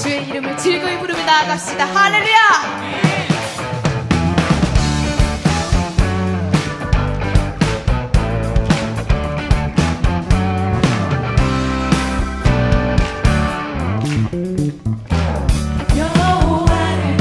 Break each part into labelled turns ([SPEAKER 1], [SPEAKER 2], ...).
[SPEAKER 1] 주의 이름을 즐거이 부르며 나아갑시다. 할렐루야. 여호와를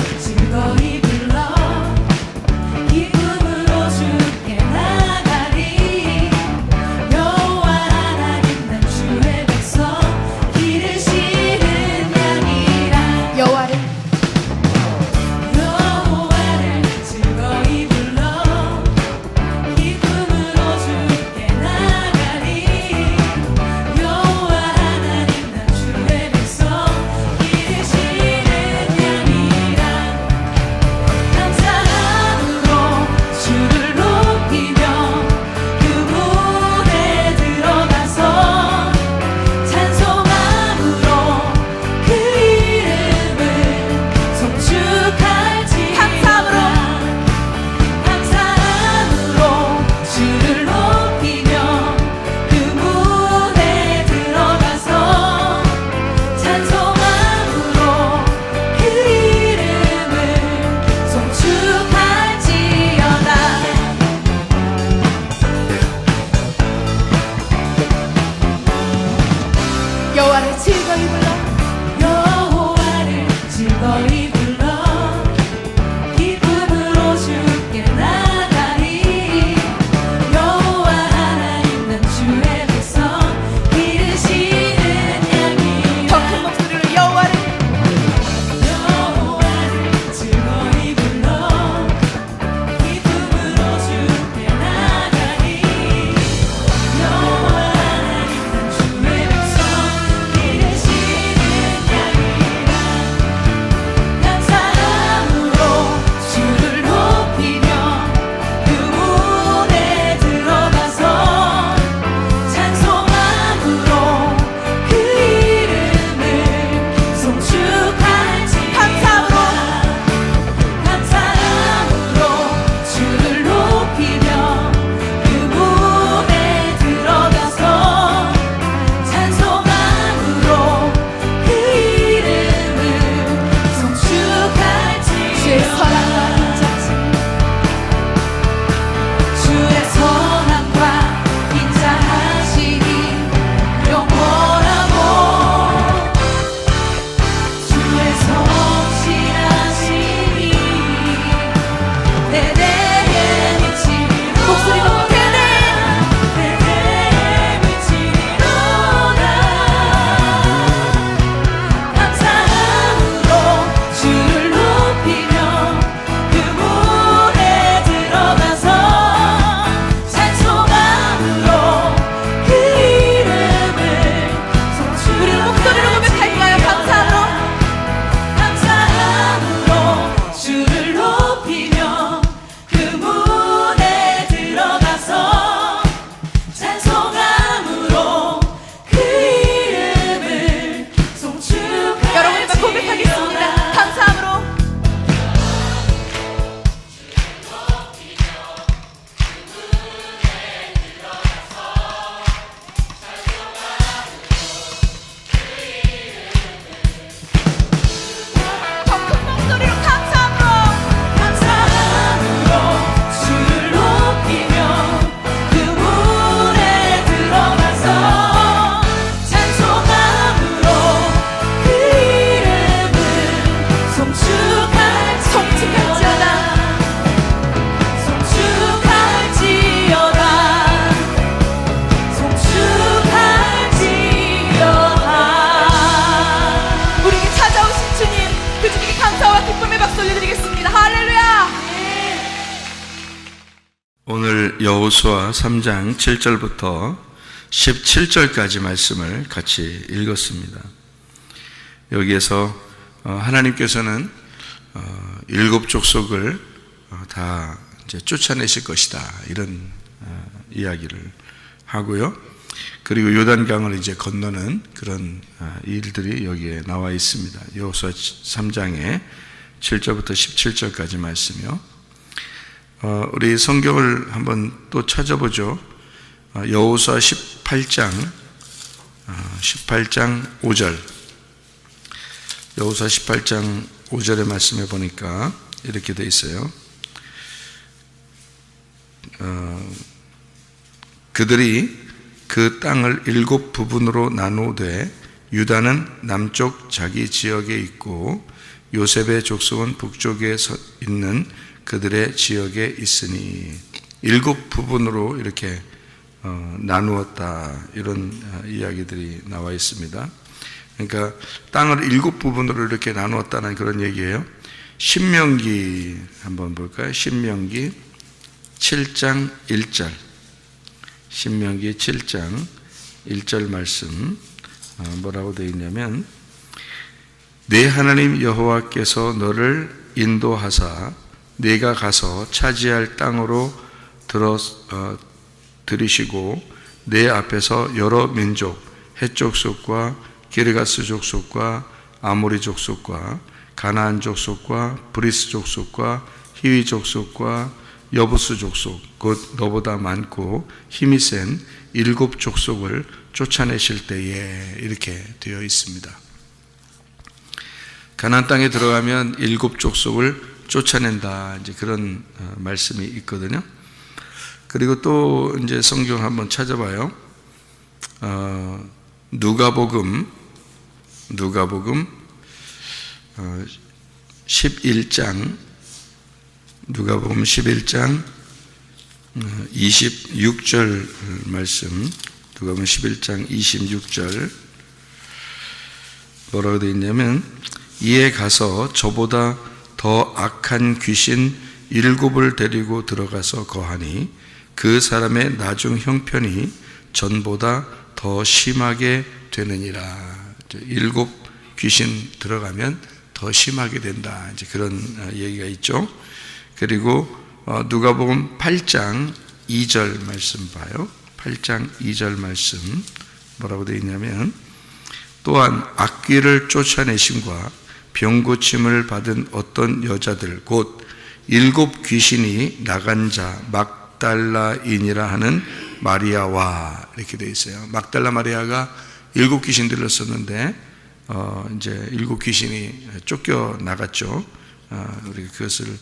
[SPEAKER 1] 즐거이 불러 여호와를 즐거이 불러 기쁨으로 주께 나가리 여호와 하나님 난 주의 백성 기르시는 양이라 더 큰 목소리로 여호와를 즐거이 불러 기쁨으로 주께 나가리 여호와 하나님 난 주의 백성
[SPEAKER 2] 오늘 여호수아 3장 7절부터 17절까지 말씀을 같이 읽었습니다. 여기에서 하나님께서는 일곱 족속을 다 이제 쫓아내실 것이다 이런 이야기를 하고요. 그리고 요단강을 이제 건너는 그런 일들이 여기에 나와 있습니다. 여호수아 3장에 7절부터 17절까지 말씀이요. 우리 성경을 한번 또 찾아보죠. 여호수아 18장 5절 여호수아 18장 5절의 말씀에 보니까 이렇게 돼 있어요. 그들이 그 땅을 7 부분으로 나누되 유다는 남쪽 자기 지역에 있고 요셉의 족속은 북쪽에 있는 그들의 지역에 있으니 7 부분으로 이렇게 나누었다, 이런 이야기들이 나와 있습니다. 그러니까 땅을 7 부분으로 이렇게 나누었다는 그런 얘기예요. 신명기 한번 볼까요? 신명기 7장 1절, 신명기 7장 1절 말씀 뭐라고 되어 있냐면, 내 하나님 여호와께서 너를 인도하사 네가 가서 차지할 땅으로 들이시고 내 앞에서 여러 민족, 헷 족속과 기르가스 족속과 아모리 족속과 가나안 족속과 브리스 족속과 히위 족속과 여부스 족속, 곧 너보다 많고 힘이 센 7 족속을 쫓아내실 때에, 이렇게 되어 있습니다. 가나안 땅에 들어가면 7 족속을 쫓아낸다, 이제 그런 말씀이 있거든요. 그리고 또 이제 성경 한번 찾아봐요. 누가복음 11장, 누가복음 11장 26절 말씀, 누가복음 11장 26절 뭐라고 되어 있냐면, 이에 가서 저보다 더 악한 귀신 7을 데리고 들어가서 거하니 그 사람의 나중 형편이 전보다 더 심하게 되느니라. 7 귀신 들어가면 더 심하게 된다, 이제 그런 얘기가 있죠. 그리고 누가복음 8장 2절 말씀 봐요. 8장 2절 말씀 뭐라고 되어 있냐면, 또한 악귀를 쫓아내심과 병고침을 받은 어떤 여자들, 곧 7 귀신이 나간 자 막달라인이라 하는 마리아와, 이렇게 되어 있어요. 막달라 마리아가 7 귀신 들렸었는데 이제 7 귀신이 쫓겨 나갔죠. 우리가 그것을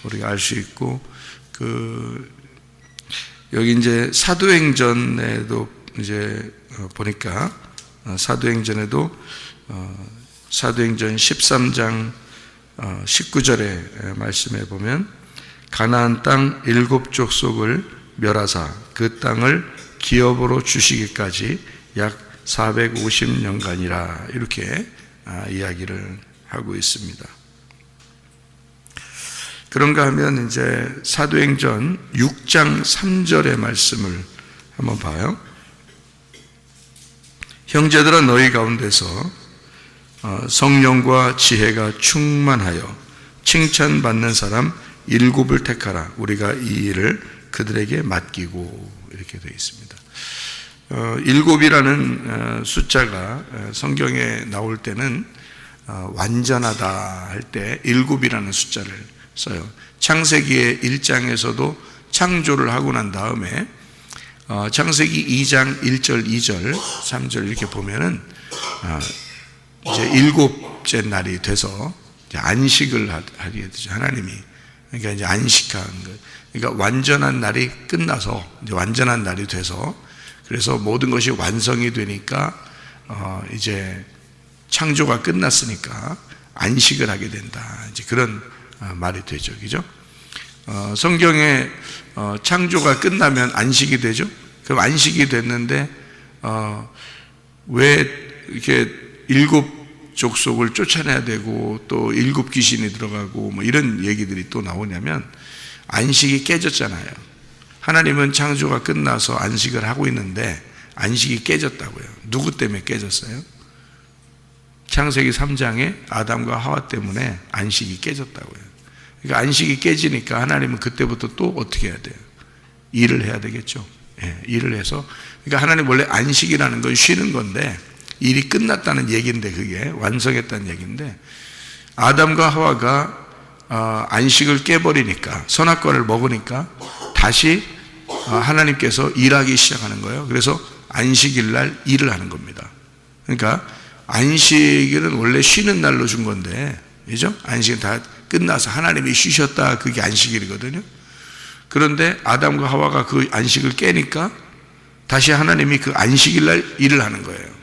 [SPEAKER 2] 우리가 알 수 있고, 여기 이제 사도행전에도 이제 보니까 사도행전에도 사도행전 13장 19절의 말씀에 보면, 가나안 땅 7 족속을 멸하사 그 땅을 기업으로 주시기까지 약 450년간이라, 이렇게 이야기를 하고 있습니다. 그런가 하면 이제 사도행전 6장 3절의 말씀을 한번 봐요. 형제들아, 너희 가운데서 성령과 지혜가 충만하여 칭찬받는 사람 7을 택하라. 우리가 이 일을 그들에게 맡기고, 이렇게 되어 있습니다. 7이라는 숫자가 성경에 나올 때는 완전하다 할 때 7이라는 숫자를 써요. 창세기의 1장에서도 창조를 하고 난 다음에 창세기 2장 1절, 2절, 3절 이렇게 보면은 이제 7째 날이 돼서 이제 안식을 하게 되죠. 하나님이. 그러니까 이제 안식한 것. 그러니까 완전한 날이 끝나서 이제 완전한 날이 돼서, 그래서 모든 것이 완성이 되니까 이제 창조가 끝났으니까 안식을 하게 된다, 이제 그런 말이 되죠. 그죠? 성경에 창조가 끝나면 안식이 되죠. 그럼 안식이 됐는데 왜 이렇게 7 족속을 쫓아내야 되고 또 7 귀신이 들어가고 뭐 이런 얘기들이 또 나오냐면, 안식이 깨졌잖아요. 하나님은 창조가 끝나서 안식을 하고 있는데 안식이 깨졌다고요. 누구 때문에 깨졌어요? 창세기 3장에 아담과 하와 때문에 안식이 깨졌다고요. 그러니까 안식이 깨지니까 하나님은 그때부터 또 어떻게 해야 돼요? 일을 해야 되겠죠. 예, 일을 해서, 그러니까 하나님 원래 안식이라는 건 쉬는 건데 일이 끝났다는 얘기인데, 그게 완성했다는 얘기인데, 아담과 하와가 안식을 깨버리니까, 선악과를 먹으니까 다시 하나님께서 일하기 시작하는 거예요. 그래서 안식일 날 일을 하는 겁니다. 그러니까 안식일은 원래 쉬는 날로 준 건데, 그죠? 안식은 다 끝나서 하나님이 쉬셨다, 그게 안식일이거든요. 그런데 아담과 하와가 그 안식을 깨니까 다시 하나님이 그 안식일 날 일을 하는 거예요.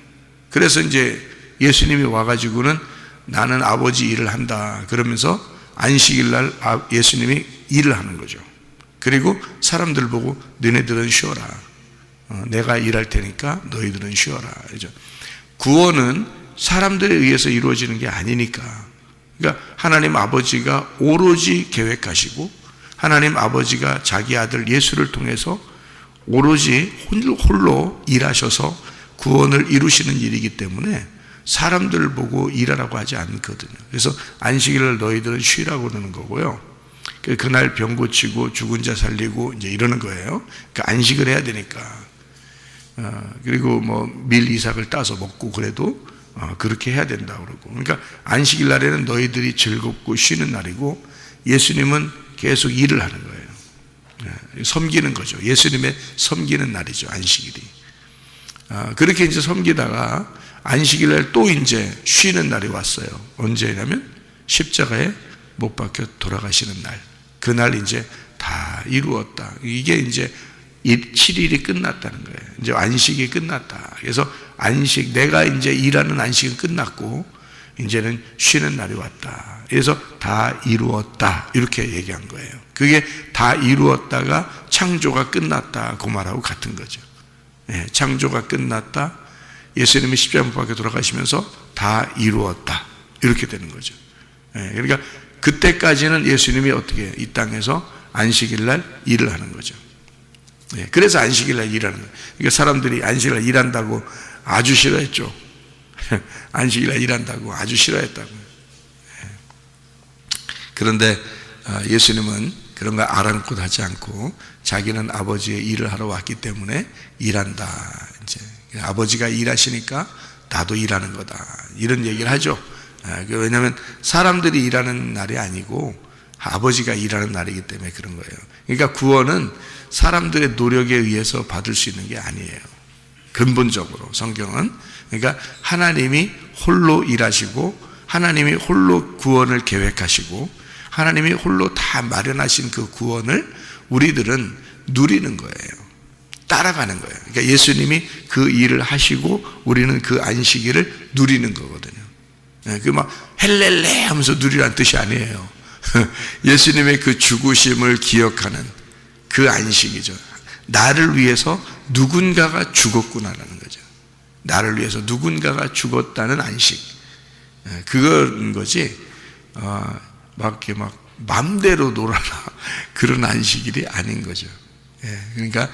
[SPEAKER 2] 그래서 이제 예수님이 와가지고는 나는 아버지 일을 한다 그러면서 안식일 날 예수님이 일을 하는 거죠. 그리고 사람들 보고 너네들은 쉬어라. 내가 일할 테니까 너희들은 쉬어라. 그죠? 구원은 사람들에 의해서 이루어지는 게 아니니까. 그러니까 하나님 아버지가 오로지 계획하시고 하나님 아버지가 자기 아들 예수를 통해서 오로지 홀로 일하셔서 구원을 이루시는 일이기 때문에 사람들을 보고 일하라고 하지 않거든요. 그래서 안식일을 너희들은 쉬라고 그러는 거고요. 그날 병 고치고 죽은 자 살리고 이제 이러는 거예요. 그러니까 안식을 해야 되니까. 그리고 뭐 밀 이삭을 따서 먹고 그래도 그렇게 해야 된다고 그러고. 그러니까 안식일 날에는 너희들이 즐겁고 쉬는 날이고 예수님은 계속 일을 하는 거예요. 섬기는 거죠. 예수님의 섬기는 날이죠, 안식일이. 그렇게 이제 섬기다가 안식일 날 또 이제 쉬는 날이 왔어요. 언제냐면 십자가에 못 박혀 돌아가시는 날. 그날 이제 다 이루었다. 이게 이제 7일이 끝났다는 거예요. 이제 안식이 끝났다. 그래서 안식, 내가 이제 일하는 안식은 끝났고 이제는 쉬는 날이 왔다. 그래서 다 이루었다. 이렇게 얘기한 거예요. 그게 다 이루었다가 창조가 끝났다. 그 말하고 같은 거죠. 창조가 끝났다. 예수님이 십자가 못 박혀 돌아가시면서 다 이루었다. 이렇게 되는 거죠. 그러니까 그때까지는 예수님이 어떻게 이 땅에서 안식일 날 일을 하는 거죠. 그래서 안식일 날 일하는 거예요. 그러니까 사람들이 안식일 날 일한다고 아주 싫어했죠. 안식일 날 일한다고 아주 싫어했다고. 그런데 예수님은 그런 거 아랑곳 하지 않고 자기는 아버지의 일을 하러 왔기 때문에 일한다. 이제 아버지가 일하시니까 나도 일하는 거다. 이런 얘기를 하죠. 왜냐하면 사람들이 일하는 날이 아니고 아버지가 일하는 날이기 때문에 그런 거예요. 그러니까 구원은 사람들의 노력에 의해서 받을 수 있는 게 아니에요. 근본적으로 성경은. 그러니까 하나님이 홀로 일하시고 하나님이 홀로 구원을 계획하시고 하나님이 홀로 다 마련하신 그 구원을 우리들은 누리는 거예요. 따라가는 거예요. 그러니까 예수님이 그 일을 하시고 우리는 그 안식일을 누리는 거거든요. 그 막 헬렐레 하면서 누리라는 뜻이 아니에요. 예수님의 그 죽으심을 기억하는 그 안식이죠. 나를 위해서 누군가가 죽었구나라는 거죠. 나를 위해서 누군가가 죽었다는 안식. 그건 거지. 막 이렇게 막 맘대로 놀아라 그런 안식일이 아닌 거죠. 그러니까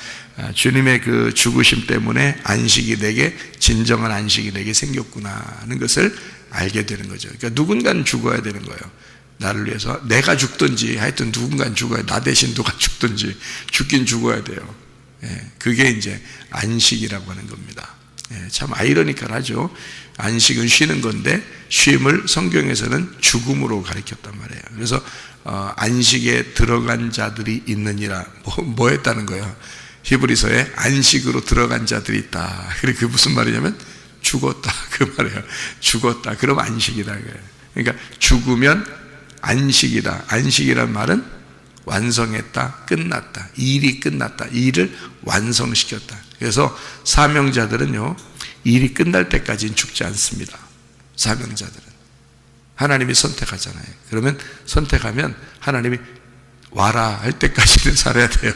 [SPEAKER 2] 주님의 그 죽으심 때문에 안식이 내게 진정한 안식이 내게 생겼구나 하는 것을 알게 되는 거죠. 그러니까 누군가는 죽어야 되는 거예요. 나를 위해서 내가 죽든지 하여튼 누군가는 죽어야, 나 대신 누가 죽든지 죽긴 죽어야 돼요. 그게 이제 안식이라고 하는 겁니다. 참 아이러니컬하죠. 안식은 쉬는 건데 쉼을 성경에서는 죽음으로 가리켰단 말이에요. 그래서 안식에 들어간 자들이 있느니라. 뭐 했다는 거예요? 히브리서에 안식으로 들어간 자들이 있다. 그게 무슨 말이냐면 죽었다 그 말이에요. 죽었다. 그럼 안식이다. 그러니까 죽으면 안식이다. 안식이란 말은 완성했다, 끝났다, 일이 끝났다, 일을 완성시켰다. 그래서 사명자들은요, 일이 끝날 때까지는 죽지 않습니다. 사명자들은 하나님이 선택하잖아요. 그러면 선택하면 하나님이 와라 할 때까지는 살아야 돼요.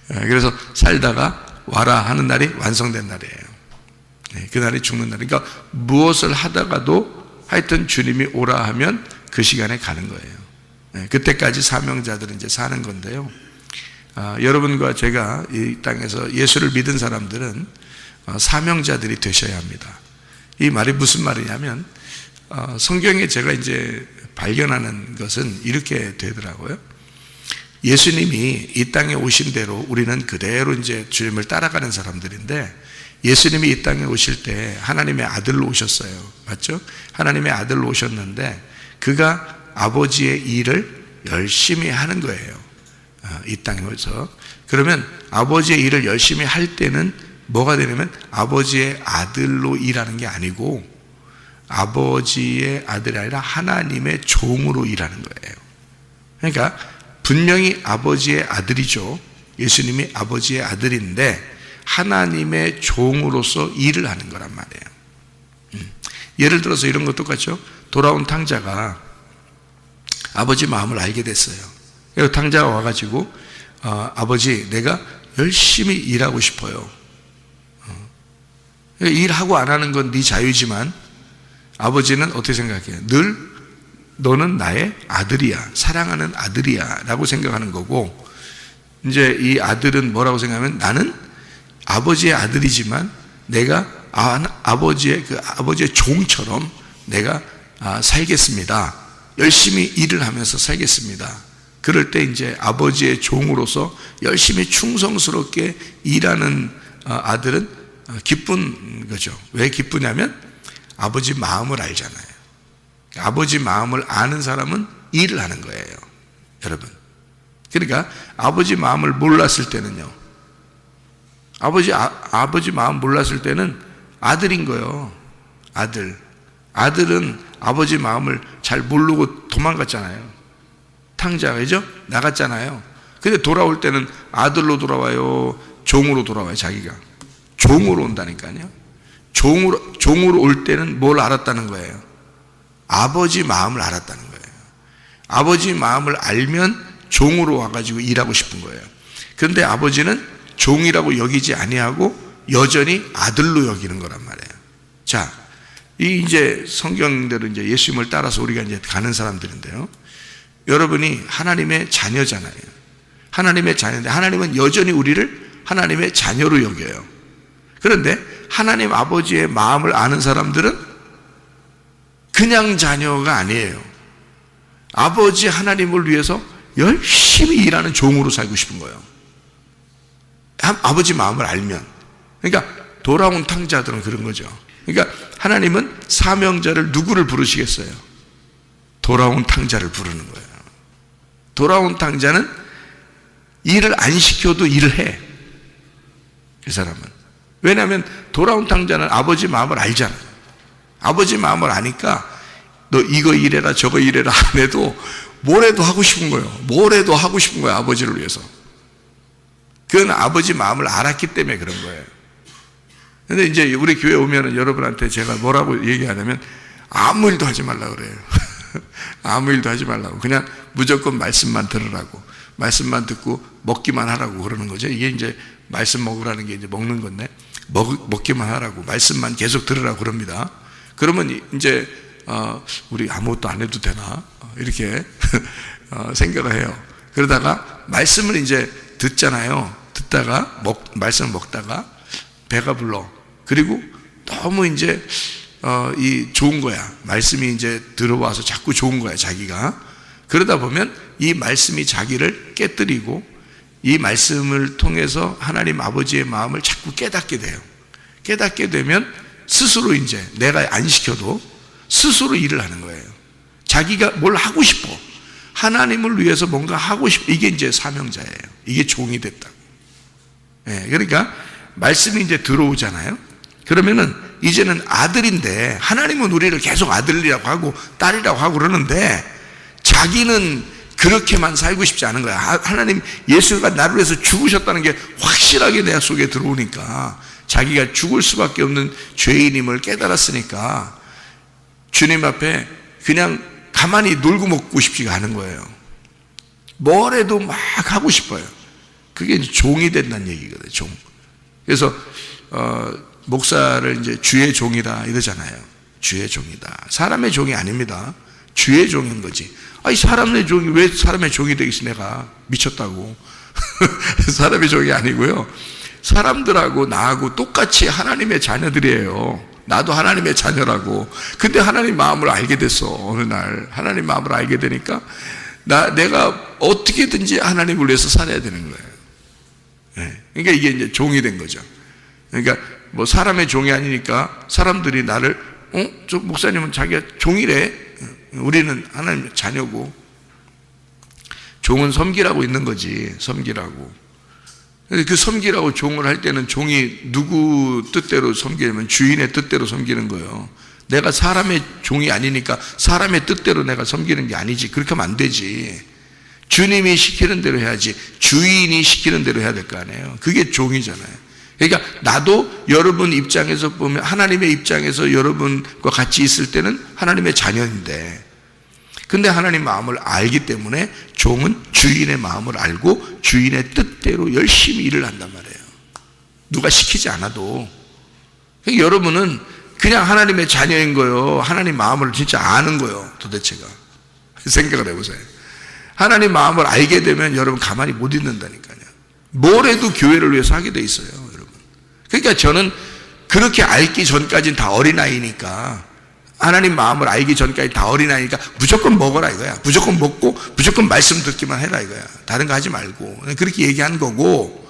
[SPEAKER 2] 그래서 살다가 와라 하는 날이 완성된 날이에요. 그날이 죽는 날. 그러니까 무엇을 하다가도 하여튼 주님이 오라 하면 그 시간에 가는 거예요. 그때까지 사명자들은 이제 사는 건데요. 여러분과 제가 이 땅에서 예수를 믿은 사람들은 사명자들이 되셔야 합니다. 이 말이 무슨 말이냐면 성경에 제가 이제 발견하는 것은 이렇게 되더라고요. 예수님이 이 땅에 오신 대로 우리는 그대로 이제 주님을 따라가는 사람들인데, 예수님이 이 땅에 오실 때 하나님의 아들로 오셨어요. 맞죠? 하나님의 아들로 오셨는데 그가 아버지의 일을 열심히 하는 거예요. 이 땅에 오셔서. 그러면 아버지의 일을 열심히 할 때는 뭐가 되냐면 아버지의 아들로 일하는 게 아니고 아버지의 아들이 아니라 하나님의 종으로 일하는 거예요. 그러니까 분명히 아버지의 아들이죠. 예수님이 아버지의 아들인데 하나님의 종으로서 일을 하는 거란 말이에요. 예를 들어서 이런 것 똑같죠. 돌아온 탕자가 아버지 마음을 알게 됐어요. 그래서 탕자가 와가지고 아버지, 내가 열심히 일하고 싶어요. 일하고 안 하는 건 네 자유지만 아버지는 어떻게 생각해요? 늘 너는 나의 아들이야, 사랑하는 아들이야 라고 생각하는 거고, 이제 이 아들은 뭐라고 생각하면 나는 아버지의 아들이지만 내가 아버지의 종처럼 내가 살겠습니다. 열심히 일을 하면서 살겠습니다. 그럴 때 이제 아버지의 종으로서 열심히 충성스럽게 일하는 아들은 기쁜 거죠. 왜 기쁘냐면 아버지 마음을 알잖아요. 아버지 마음을 아는 사람은 일을 하는 거예요, 여러분. 그러니까 아버지 마음을 몰랐을 때는요, 아버지 마음 몰랐을 때는 아들인 거예요. 아들은 아버지 마음을 잘 모르고 도망갔잖아요. 탕자, 그죠? 나갔잖아요. 근데 돌아올 때는 아들로 돌아와요, 종으로 돌아와요. 자기가 종으로 온다니까요. 종으로 올 때는 뭘 알았다는 거예요? 아버지 마음을 알았다는 거예요. 아버지 마음을 알면 종으로 와가지고 일하고 싶은 거예요. 그런데 아버지는 종이라고 여기지 아니하고 여전히 아들로 여기는 거란 말이에요. 자, 이제 성경대로 이제 예수님을 따라서 우리가 이제 가는 사람들인데요. 여러분이 하나님의 자녀잖아요. 하나님의 자녀인데 하나님은 여전히 우리를 하나님의 자녀로 여겨요. 그런데 하나님 아버지의 마음을 아는 사람들은 그냥 자녀가 아니에요. 아버지 하나님을 위해서 열심히 일하는 종으로 살고 싶은 거예요. 아버지 마음을 알면. 그러니까 돌아온 탕자들은 그런 거죠. 그러니까 하나님은 사명자를 누구를 부르시겠어요? 돌아온 탕자를 부르는 거예요. 돌아온 탕자는 일을 안 시켜도 일을 해. 그 사람은. 왜냐하면 돌아온 탕자는 아버지 마음을 알잖아요. 아버지 마음을 아니까 너 이거 일해라 저거 일해라 안 해도 뭐래도 하고 싶은 거예요. 뭐래도 하고 싶은 거예요, 아버지를 위해서. 그건 아버지 마음을 알았기 때문에 그런 거예요. 근데 이제 우리 교회 오면은 여러분한테 제가 뭐라고 얘기하냐면 아무 일도 하지 말라고 그래요. 아무 일도 하지 말라고. 그냥 무조건 말씀만 들으라고. 말씀만 듣고 먹기만 하라고 그러는 거죠. 이게 이제 말씀 먹으라는 게 이제 먹는 건데 먹기만 하라고. 말씀만 계속 들으라고 그럽니다. 그러면 이제 우리 아무것도 안 해도 되나? 이렇게 생각을 해요. 그러다가 말씀을 이제 듣잖아요. 듣다가 말씀을 먹다가 배가 불러. 그리고 너무 이제 이 좋은 거야. 말씀이 이제 들어와서 자꾸 좋은 거야, 자기가. 그러다 보면 이 말씀이 자기를 깨뜨리고 이 말씀을 통해서 하나님 아버지의 마음을 자꾸 깨닫게 돼요. 깨닫게 되면 스스로 이제 내가 안 시켜도 스스로 일을 하는 거예요. 자기가 뭘 하고 싶어. 하나님을 위해서 뭔가 하고 싶어. 이게 이제 사명자예요. 이게 종이 됐다고. 네, 그러니까 말씀이 이제 들어오잖아요. 그러면은 이제는 아들인데 하나님은 우리를 계속 아들이라고 하고 딸이라고 하고 그러는데 자기는 그렇게만 살고 싶지 않은 거야. 하나님 예수가 나를 위해서 죽으셨다는 게 확실하게 내 속에 들어오니까 자기가 죽을 수밖에 없는 죄인임을 깨달았으니까 주님 앞에 그냥 가만히 놀고 먹고 싶지가 않은 거예요. 뭘 해도 막 하고 싶어요. 그게 이제 종이 된다는 얘기거든요. 종. 그래서 목사를 이제 주의 종이다 이러잖아요. 주의 종이다. 사람의 종이 아닙니다. 주의 종인 거지. 아니 사람의 종이 왜 사람의 종이 되겠어? 내가 미쳤다고. 사람의 종이 아니고요. 사람들하고 나하고 똑같이 하나님의 자녀들이에요. 나도 하나님의 자녀라고. 근데 하나님 마음을 알게 됐어. 어느 날 하나님 마음을 알게 되니까 내가 어떻게든지 하나님을 위해서 살아야 되는 거예요. 네. 그러니까 이게 이제 종이 된 거죠. 그러니까 뭐 사람의 종이 아니니까 사람들이 나를 저 목사님은 자기가 종이래. 우리는 하나님의 자녀고. 종은 섬기라고 있는 거지. 섬기라고. 그 섬기라고 종을 할 때는 종이 누구 뜻대로 섬기냐면 주인의 뜻대로 섬기는 거예요. 내가 사람의 종이 아니니까 사람의 뜻대로 내가 섬기는 게 아니지. 그렇게 하면 안 되지. 주님이 시키는 대로 해야지. 주인이 시키는 대로 해야 될 거 아니에요. 그게 종이잖아요. 그러니까 나도 여러분 입장에서 보면, 하나님의 입장에서 여러분과 같이 있을 때는 하나님의 자녀인데, 근데 하나님 마음을 알기 때문에 종은 주인의 마음을 알고 주인의 뜻대로 열심히 일을 한단 말이에요. 누가 시키지 않아도. 그러니까 여러분은 그냥 하나님의 자녀인 거예요. 하나님 마음을 진짜 아는 거예요. 도대체가. 생각을 해보세요. 하나님 마음을 알게 되면 여러분 가만히 못 있는다니까요. 뭘 해도 교회를 위해서 하게 돼 있어요, 여러분. 그러니까 저는 그렇게 알기 전까지는 다 어린아이니까, 하나님 마음을 알기 전까지 다 어린아이니까 무조건 먹어라 이거야. 무조건 먹고 무조건 말씀 듣기만 해라 이거야. 다른 거 하지 말고. 그렇게 얘기한 거고,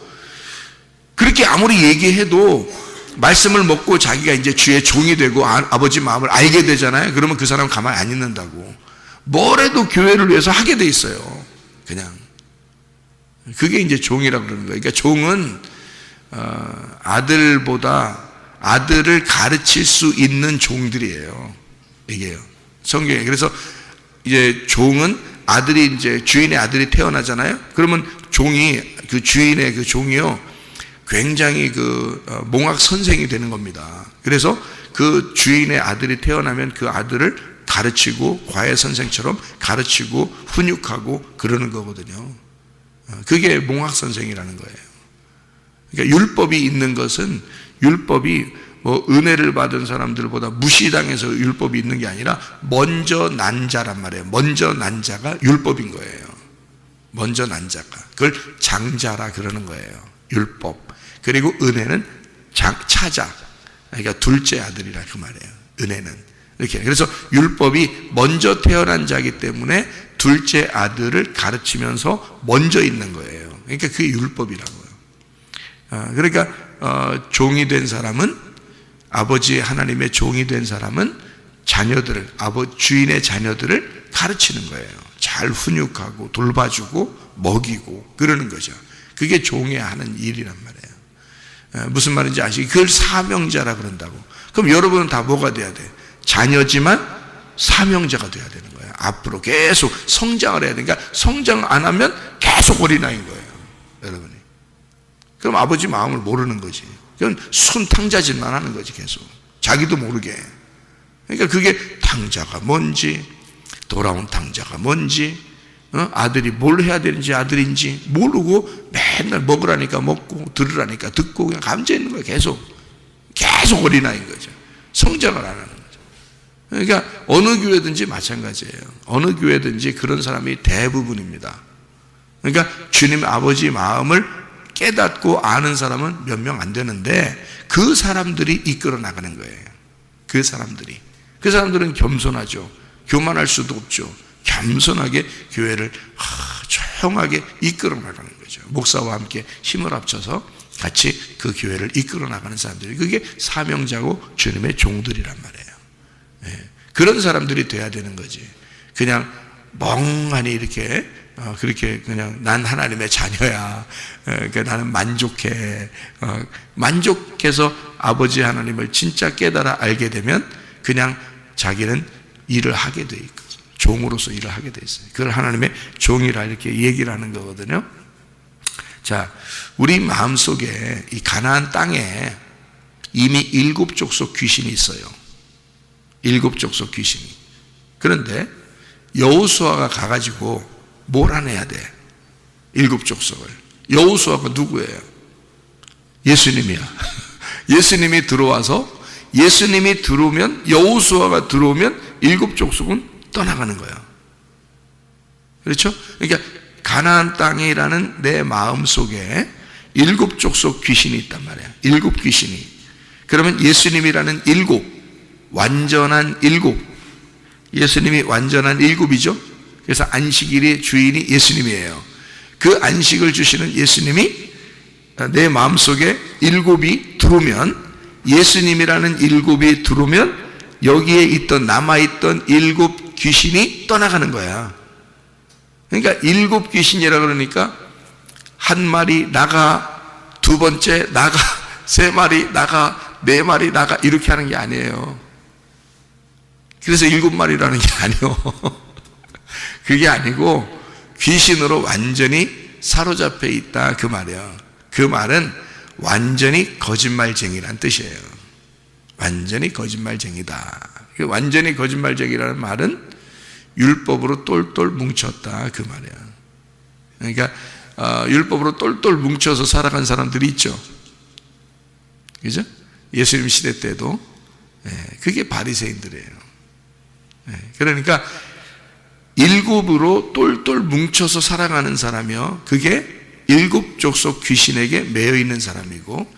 [SPEAKER 2] 그렇게 아무리 얘기해도 말씀을 먹고 자기가 이제 주의 종이 되고 아버지 마음을 알게 되잖아요. 그러면 그 사람은 가만히 안 있는다고. 뭘 해도 교회를 위해서 하게 돼 있어요. 그냥. 그게 이제 종이라고 그러는 거예요. 그러니까 종은 아들보다 아들을 가르칠 수 있는 종들이에요. 이게요. 성경에. 그래서 이제 종은 아들이 이제 주인의 아들이 태어나잖아요. 그러면 종이, 그 주인의 그 종이요, 굉장히 그 몽학 선생이 되는 겁니다. 그래서 그 주인의 아들이 태어나면 그 아들을 가르치고 과외 선생처럼 가르치고 훈육하고 그러는 거거든요. 그게 몽학 선생이라는 거예요. 그러니까 율법이 있는 것은, 율법이 뭐 은혜를 받은 사람들보다 무시당해서 율법이 있는 게 아니라 먼저 난 자란 말이에요. 먼저 난 자가 율법인 거예요. 먼저 난 자가. 그걸 장자라 그러는 거예요. 율법. 그리고 은혜는 차자. 그러니까 둘째 아들이라 그 말이에요. 은혜는. 이렇게. 그래서 율법이 먼저 태어난 자이기 때문에 둘째 아들을 가르치면서 먼저 있는 거예요. 그러니까 그게 율법이라고요. 그러니까 종이 된 사람은, 아버지 하나님의 종이 된 사람은 자녀들을, 주인의 자녀들을 가르치는 거예요. 잘 훈육하고 돌봐주고 먹이고 그러는 거죠. 그게 종이 하는 일이란 말이에요. 무슨 말인지 아시죠? 그걸 사명자라 그런다고. 그럼 여러분은 다 뭐가 돼야 돼? 자녀지만 사명자가 돼야 되는 거예요. 앞으로 계속 성장을 해야 되니까, 성장 안 하면 계속 어린아이인 거예요, 여러분이. 그럼 아버지 마음을 모르는 거지. 그건 순탕자질만 하는 거지, 계속. 자기도 모르게. 그러니까 그게 탕자가 뭔지, 돌아온 탕자가 뭔지, 아들이 뭘 해야 되는지, 아들인지 모르고 맨날 먹으라니까 먹고 들으라니까 듣고 그냥 감져 있는 거예요. 계속 어린아이인 거죠. 성장을 안 하는 거죠. 그러니까 어느 교회든지 마찬가지예요. 어느 교회든지 그런 사람이 대부분입니다. 그러니까 주님 아버지 마음을 깨닫고 아는 사람은 몇 명 안 되는데, 그 사람들이 이끌어 나가는 거예요. 그 사람들은 겸손하죠. 교만할 수도 없죠. 겸손하게 교회를 조용하게 이끌어 나가는 거죠. 목사와 함께 힘을 합쳐서 같이 그 교회를 이끌어 나가는 사람들이, 그게 사명자고 주님의 종들이란 말이에요. 네. 그런 사람들이 돼야 되는 거지. 그냥 멍하니 이렇게 그렇게 그냥 난 하나님의 자녀야. 그러니까 나는 만족해. 만족해서 아버지 하나님을 진짜 깨달아 알게 되면 그냥 자기는 일을 하게 돼 있고, 종으로서 일을 하게 돼 있어요. 그걸 하나님의 종이라 이렇게 얘기를 하는 거거든요. 자, 우리 마음속에 이 가나안 땅에 이미 7족속 귀신이 있어요. 7족속 귀신이. 그런데 여호수아가 가가지고 몰아내야 돼. 7족속을. 여호수아가 누구예요? 예수님이야. 예수님이 들어와서, 예수님이 들어오면, 여호수아가 들어오면 7족속은 떠나가는 거야. 그렇죠? 그러니까 가나안 땅이라는 내 마음 속에 7족속 귀신이 있단 말이야. 7귀신이. 그러면 예수님이라는 7, 완전한 7, 예수님이 완전한 7이죠. 그래서 안식일의 주인이 예수님이에요. 그 안식을 주시는 예수님이 내 마음속에 7이 들어오면, 예수님이라는 7이 들어오면 여기에 있던, 남아있던 7 귀신이 떠나가는 거야. 그러니까 7 귀신이라 그러니까 한 마리 나가 두 번째 나가, 세 마리 나가, 네 마리 나가, 이렇게 하는 게 아니에요. 그래서 7마리라는 게 아니에요. 그게 아니고 귀신으로 완전히 사로잡혀 있다, 그 말이에요. 그 말은 완전히 거짓말쟁이란 뜻이에요. 완전히 거짓말쟁이다. 완전히 거짓말쟁이라는 말은 율법으로 똘똘 뭉쳤다, 그 말이에요. 그러니까 율법으로 똘똘 뭉쳐서 살아간 사람들이 있죠. 그죠? 예수님 시대 때도. 그게 바리새인들이에요. 그러니까 일곱으로 똘똘 뭉쳐서 살아가는 사람이요, 그게 일곱 족속 귀신에게 매여 있는 사람이고,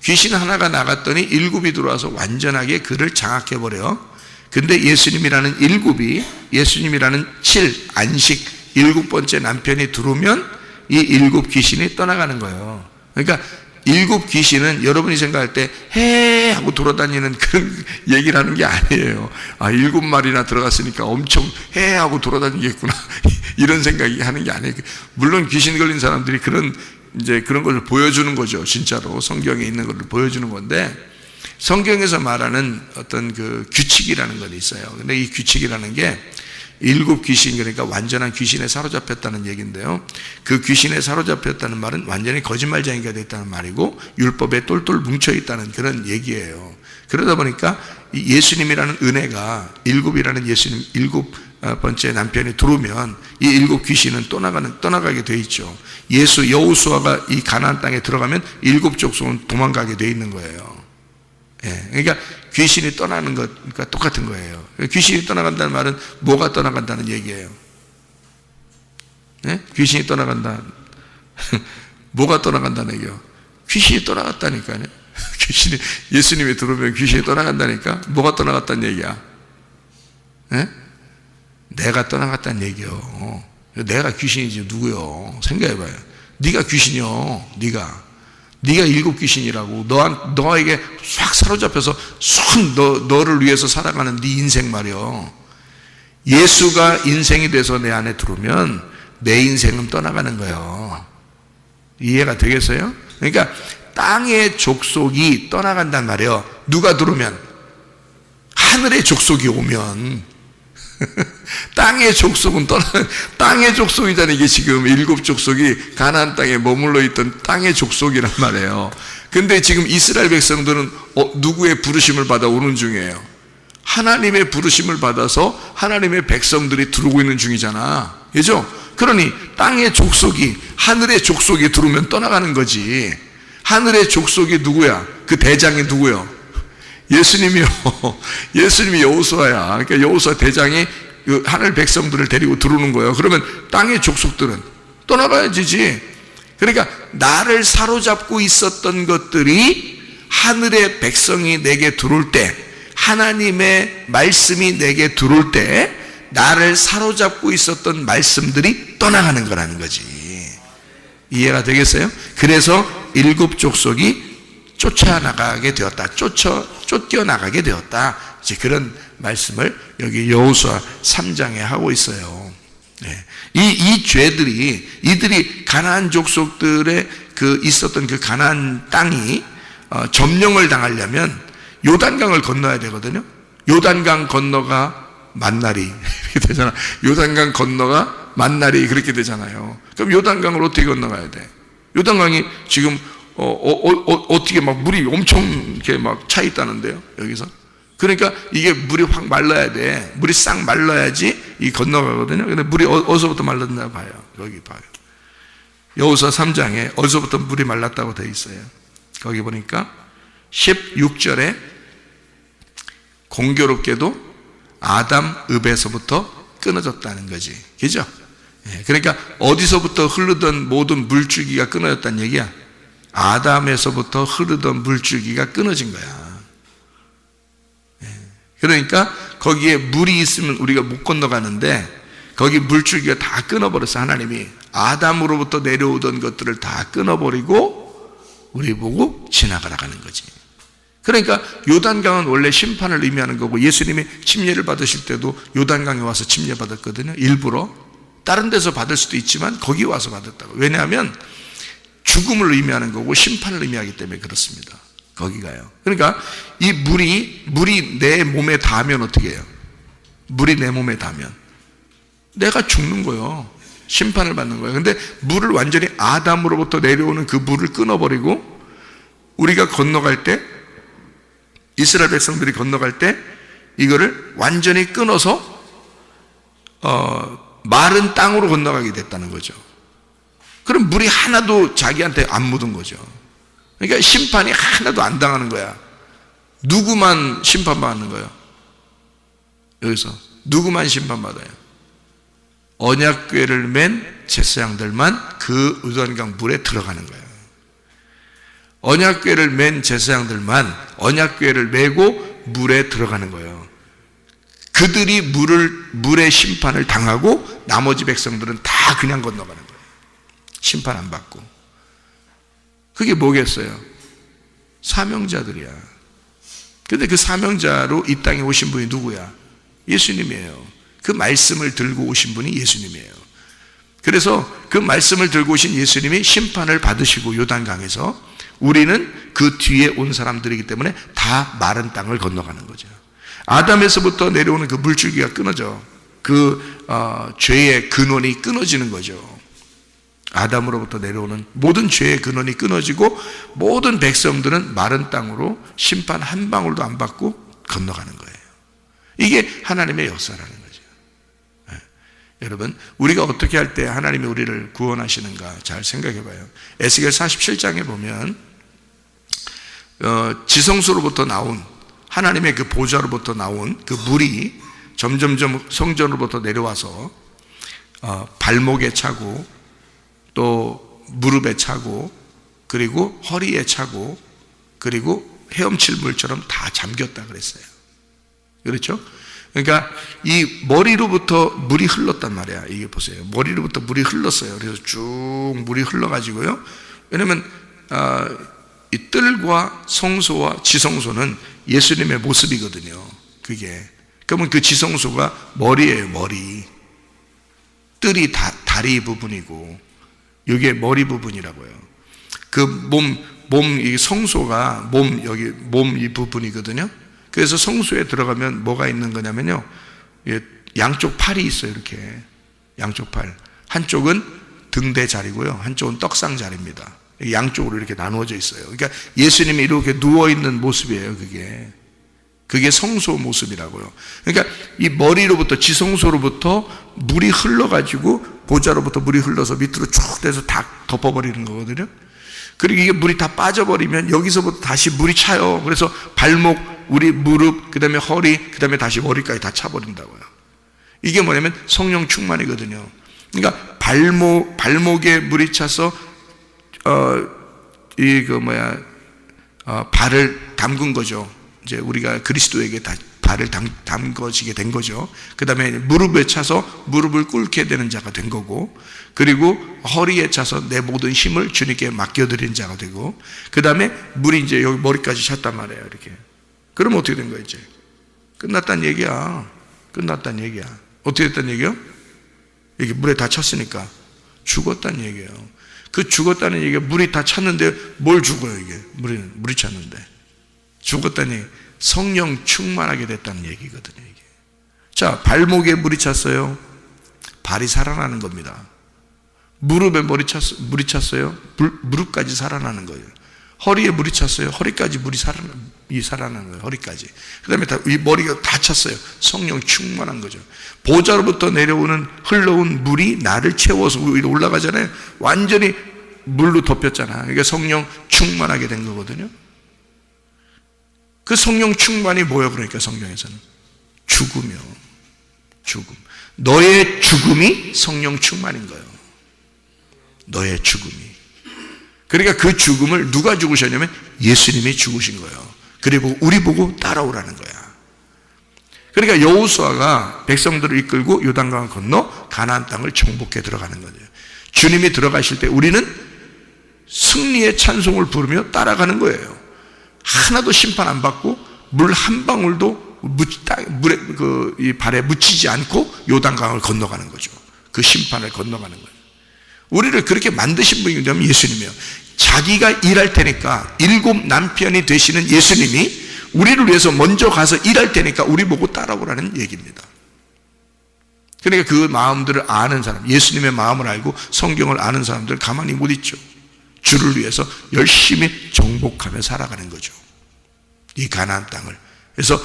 [SPEAKER 2] 귀신 하나가 나갔더니 일곱이 들어와서 완전하게 그를 장악해버려. 근데 예수님이라는 일곱이, 예수님이라는 7, 안식, 일곱 번째 남편이 들어오면 이 일곱 귀신이 떠나가는 거예요. 그러니까 일곱 귀신은 여러분이 생각할 때 해 하고 돌아다니는 그런 얘기를 하는 게 아니에요. 아, 7마리나 들어갔으니까 엄청 해 하고 돌아다니겠구나, 이런 생각이 하는 게 아니에요. 물론 귀신 걸린 사람들이 그런 것을 보여주는 거죠. 진짜로 성경에 있는 것을 보여주는 건데, 성경에서 말하는 어떤 그 규칙이라는 건 있어요. 근데 이 규칙이라는 게 일곱 귀신, 그러니까 완전한 귀신에 사로잡혔다는 얘기인데요, 그 귀신에 사로잡혔다는 말은 완전히 거짓말쟁이가 됐다는 말이고 율법에 똘똘 뭉쳐있다는 그런 얘기예요. 그러다 보니까 이 예수님이라는 은혜가, 일곱이라는 예수님 일곱 번째 남편이 들어오면 이 일곱 귀신은 떠나가게 돼 있죠. 여호수아가 이 가나안 땅에 들어가면 일곱 족속은 도망가게 돼 있는 거예요. 그러니까 귀신이 떠나는 것과 똑같은 거예요. 귀신이 떠나간다는 말은 뭐가 떠나간다는 얘기예요? 귀신이 떠나간다. 뭐가 떠나간다는 얘기예요? 귀신이 떠나갔다니까요. 귀신이 예수님이 들어오면 귀신이 떠나간다니까. 뭐가 떠나갔다는 얘기야? 내가 떠나갔다는 얘기요. 내가 귀신이지 누구요? 생각해봐요. 네가 귀신이요. 네가 일곱 귀신이라고. 너에게 싹 사로잡혀서 너를 위해서 살아가는 네 인생 말이요. 예수가 인생이 돼서 내 안에 들어오면 내 인생은 떠나가는 거예요. 이해가 되겠어요? 그러니까 땅의 족속이 떠나간단 말이에요. 누가 들어오면? 하늘의 족속이 오면. 땅의 족속은 땅의 족속이잖아요. 이게 지금 일곱 족속이 가나안 땅에 머물러 있던 땅의 족속이란 말이에요. 근데 지금 이스라엘 백성들은 누구의 부르심을 받아 오는 중이에요? 하나님의 부르심을 받아서 하나님의 백성들이 들어오고 있는 중이잖아. 그죠? 그러니 땅의 족속이 하늘의 족속이 들어오면 떠나가는 거지. 하늘의 족속이 누구야? 그 대장이 누구요? 예수님이요. 예수님이 여호수아야. 그러니까 여호수아 대장이 하늘 백성들을 데리고 들어오는 거예요. 그러면 땅의 족속들은 떠나가야지. 그러니까 나를 사로잡고 있었던 것들이 하늘의 백성이 내게 들어올 때, 하나님의 말씀이 내게 들어올 때 나를 사로잡고 있었던 말씀들이 떠나가는 거라는 거지. 이해가 되겠어요? 그래서 일곱 족속이 쫓겨나가게 되었다. 이제 그런 말씀을 여기 여호수아 3장에 하고 있어요. 이 죄들이, 이들이 가나안 족속들의 있었던 그 가나안 땅이 점령을 당하려면 요단강을 건너야 되거든요. 요단강 건너가 만나리 이렇게 되잖아. 요단강 건너가 만나리 그렇게 되잖아요. 그럼 요단강을 어떻게 건너가야 돼? 요단강이 지금 어떻게 막 물이 엄청 이렇게 막 차 있다는데요, 여기서. 그러니까 이게 물이 확 말라야 돼. 물이 싹 말라야지 이 건너가거든요. 근데 물이 어디서부터 말랐나 봐요. 여기 봐요. 여호수아 3장에 어디서부터 물이 말랐다고 되어 있어요. 거기 보니까 16절에 공교롭게도 아담 읍에서부터 끊어졌다는 거지. 그죠? 그러니까 어디서부터 흐르던 모든 물줄기가 끊어졌다는 얘기야. 아담에서부터 흐르던 물줄기가 끊어진 거야. 그러니까 거기에 물이 있으면 우리가 못 건너가는데 거기 물줄기가 다 끊어버렸어. 하나님이 아담으로부터 내려오던 것들을 다 끊어버리고 우리 보고 지나가라가는 거지. 그러니까 요단강은 원래 심판을 의미하는 거고, 예수님이 침례를 받으실 때도 요단강에 와서 침례 받았거든요. 일부러 다른 데서 받을 수도 있지만 거기 와서 받았다고. 왜냐하면 죽음을 의미하는 거고 심판을 의미하기 때문에 그렇습니다. 거기가요. 그러니까 이 물이 내 몸에 닿으면 어떻게 해요? 물이 내 몸에 닿으면 내가 죽는 거예요. 심판을 받는 거예요. 근데 물을 완전히 아담으로부터 내려오는 그 물을 끊어버리고 우리가 건너갈 때, 이스라엘 백성들이 건너갈 때 이거를 완전히 끊어서 마른 땅으로 건너가게 됐다는 거죠. 그럼 물이 하나도 자기한테 안 묻은 거죠. 그러니까 심판이 하나도 안 당하는 거야. 누구만 심판받는 거예요? 여기서 누구만 심판받아요? 언약궤를 맨 제사장들만 그 요단강 물에 들어가는 거예요. 언약궤를 맨 제사장들만 언약궤를 메고 물에 들어가는 거예요. 그들이 물의 심판을 당하고 나머지 백성들은 다 그냥 건너가는 거예요. 심판 안 받고. 그게 뭐겠어요? 사명자들이야. 근데 그 사명자로 이 땅에 오신 분이 누구야? 예수님이에요. 그 말씀을 들고 오신 분이 예수님이에요. 그래서 그 말씀을 들고 오신 예수님이 심판을 받으시고 요단강에서 우리는 그 뒤에 온 사람들이기 때문에 다 마른 땅을 건너가는 거죠. 아담에서부터 내려오는 그 물줄기가 끊어져. 죄의 근원이 끊어지는 거죠. 아담으로부터 내려오는 모든 죄의 근원이 끊어지고 모든 백성들은 마른 땅으로 심판 한 방울도 안 받고 건너가는 거예요. 이게 하나님의 역사라는 거죠. 네. 여러분, 우리가 어떻게 할 때 하나님이 우리를 구원하시는가 잘 생각해 봐요. 에스겔 47장에 보면 지성소로부터 나온 하나님의 그 보좌로부터 나온 그 물이 점점점 성전으로부터 내려와서 발목에 차고 또 무릎에 차고 그리고 허리에 차고 그리고 헤엄칠 물처럼 다 잠겼다 그랬어요. 그렇죠? 그러니까 이 머리로부터 물이 흘렀단 말이야. 이게 보세요. 머리로부터 물이 흘렀어요. 그래서 쭉 물이 흘러가지고요. 왜냐면 이 뜰과 성소와 지성소는 예수님의 모습이거든요. 그게. 그러면 그 지성소가 머리예요. 머리. 뜰이 다리 부분이고 이게 머리 부분이라고요. 그 이 성소가 몸 이 부분이거든요. 그래서 성소에 들어가면 뭐가 있는 거냐면요. 양쪽 팔이 있어요. 이렇게. 양쪽 팔. 한쪽은 등대 자리고요. 한쪽은 떡상 자리입니다. 양쪽으로 이렇게 나누어져 있어요. 그러니까 예수님이 이렇게 누워있는 모습이에요. 그게 성소 모습이라고요. 그러니까 이 머리로부터 지성소로부터 물이 흘러가지고 보좌로부터 물이 흘러서 밑으로 쭉 돼서 다 덮어버리는 거거든요. 그리고 이게 물이 다 빠져버리면 여기서부터 다시 물이 차요. 그래서 발목, 우리 무릎, 그 다음에 허리, 그 다음에 다시 머리까지 다 차버린다고요. 이게 뭐냐면 성령 충만이거든요. 그러니까 발목에 물이 차서 발을 담근 거죠. 이제 우리가 그리스도에게 발을 담궈지게 된 거죠. 그 다음에 무릎에 차서 무릎을 꿇게 되는 자가 된 거고, 그리고 허리에 차서 내 모든 힘을 주님께 맡겨드린 자가 되고, 그 다음에 물이 이제 여기 머리까지 찼단 말이에요. 이렇게. 그럼 어떻게 된 거야, 이제? 끝났다는 얘기야. 끝났다는 얘기야. 어떻게 됐다는 얘기야? 이게 물에 다 찼으니까 죽었다는 얘기예요. 그 죽었다는 얘기가 물이 다 찼는데 뭘 죽어요, 이게? 물이 찼는데. 죽었다니 성령 충만하게 됐다는 얘기거든요, 이게. 자, 발목에 물이 찼어요. 발이 살아나는 겁니다. 무릎에 물이 찼어요. 무릎까지 살아나는 거예요. 허리에 물이 찼어요. 허리까지 물이 살아나는 거예요. 허리까지. 그 다음에 이 머리가 다 찼어요. 성령 충만한 거죠. 보좌로부터 내려오는 흘러온 물이 나를 채워서 위로 올라가잖아요. 완전히 물로 덮였잖아. 그러니까 성령 충만하게 된 거거든요. 그 성령 충만이 뭐예요? 그러니까 성경에서는 죽음이요. 죽음. 너의 죽음이 성령 충만인 거예요. 너의 죽음이. 그러니까 그 죽음을 누가 죽으셨냐면 예수님이 죽으신 거예요. 그리고 우리 보고 따라오라는 거야. 그러니까 여호수아가 백성들을 이끌고 요단강을 건너 가나안 땅을 정복해 들어가는 거죠. 주님이 들어가실 때 우리는 승리의 찬송을 부르며 따라가는 거예요. 하나도 심판 안 받고 물 한 방울도 이 발에 묻히지 않고 요단강을 건너가는 거죠. 그 심판을 건너가는 거예요. 우리를 그렇게 만드신 분이 누구냐면 예수님이에요. 자기가 일할 테니까, 일곱 남편이 되시는 예수님이 우리를 위해서 먼저 가서 일할 테니까 우리 보고 따라오라는 얘기입니다. 그러니까 그 마음들을 아는 사람, 예수님의 마음을 알고 성경을 아는 사람들은 가만히 못 있죠. 주를 위해서 열심히 정복하며 살아가는 거죠, 이 가나안 땅을. 그래서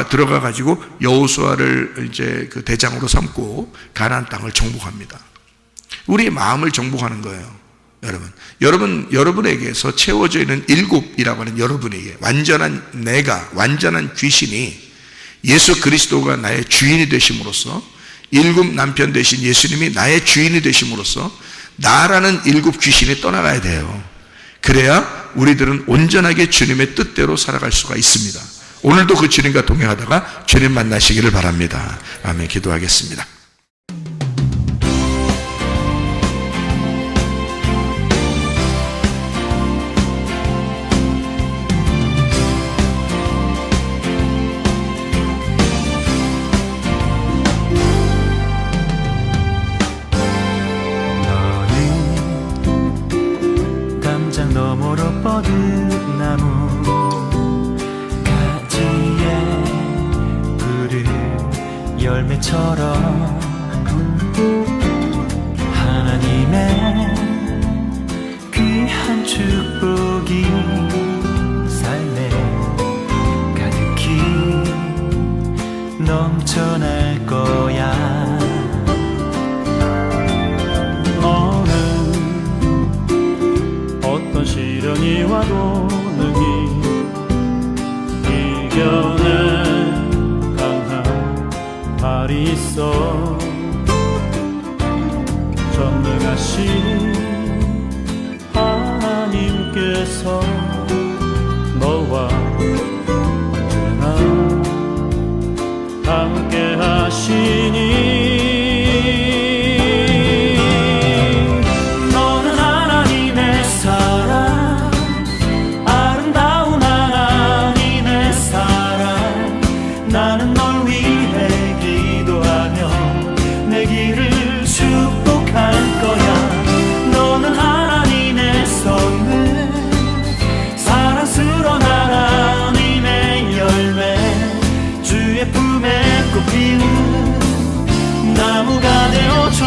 [SPEAKER 2] 들어가 가지고 여호수아를 이제 그 대장으로 삼고 가나안 땅을 정복합니다. 우리의 마음을 정복하는 거예요. 여러분에게서 채워져 있는 일곱이라고 하는 여러분에게 완전한 내가, 완전한 귀신이 예수 그리스도가 나의 주인이 되심으로써, 일곱 남편 되신 예수님이 나의 주인이 되심으로써 나라는 일곱 귀신이 떠나가야 돼요. 그래야 우리들은 온전하게 주님의 뜻대로 살아갈 수가 있습니다. 오늘도 그 주님과 동행하다가 주님 만나시기를 바랍니다. 아멘. 기도하겠습니다.
[SPEAKER 3] 너머로 뻗은 나무 가지에 푸른 열매처럼 하나님의 귀한 축복이 삶에 가득히 넘쳐날 거야. 어떤 시련이 와도 능히 이겨낸 강한 발이 있어. 전능하신 하나님께서 너와 언제나 함께 하시니 나무가 되어줘.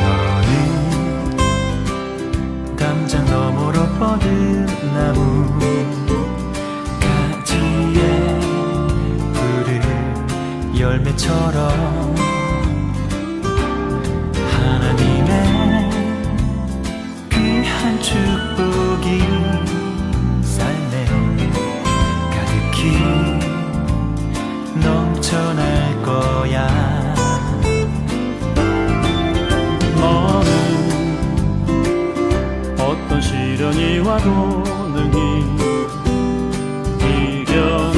[SPEAKER 3] 너는 담장 너머로 뻗은 나무 가지에 푸른 열매처럼 하나님의 귀한 축복이 삶에 가득히 넘쳐날 거야. 너는 어떤 시련이 와도 능히 이겨낸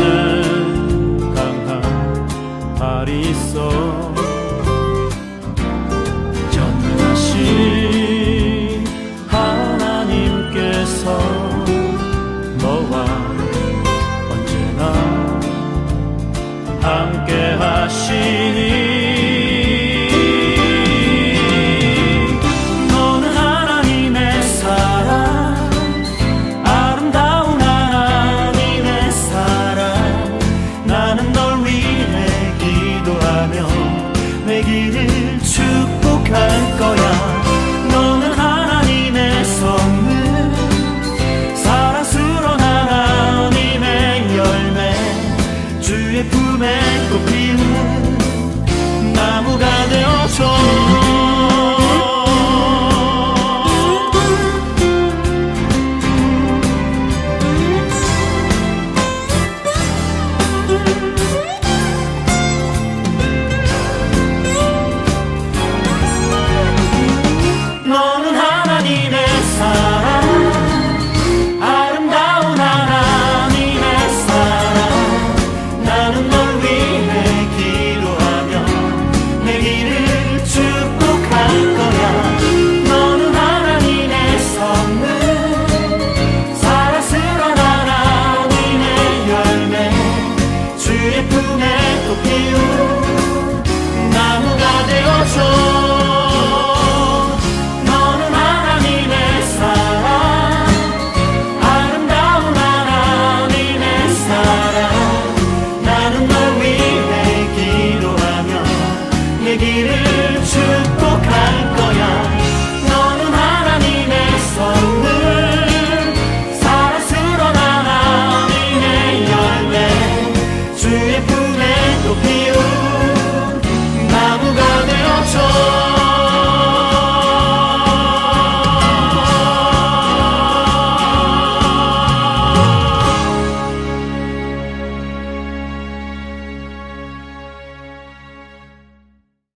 [SPEAKER 3] 강한 발이 있어. 전능하신 하나님께서 너와 언제나 함께 하시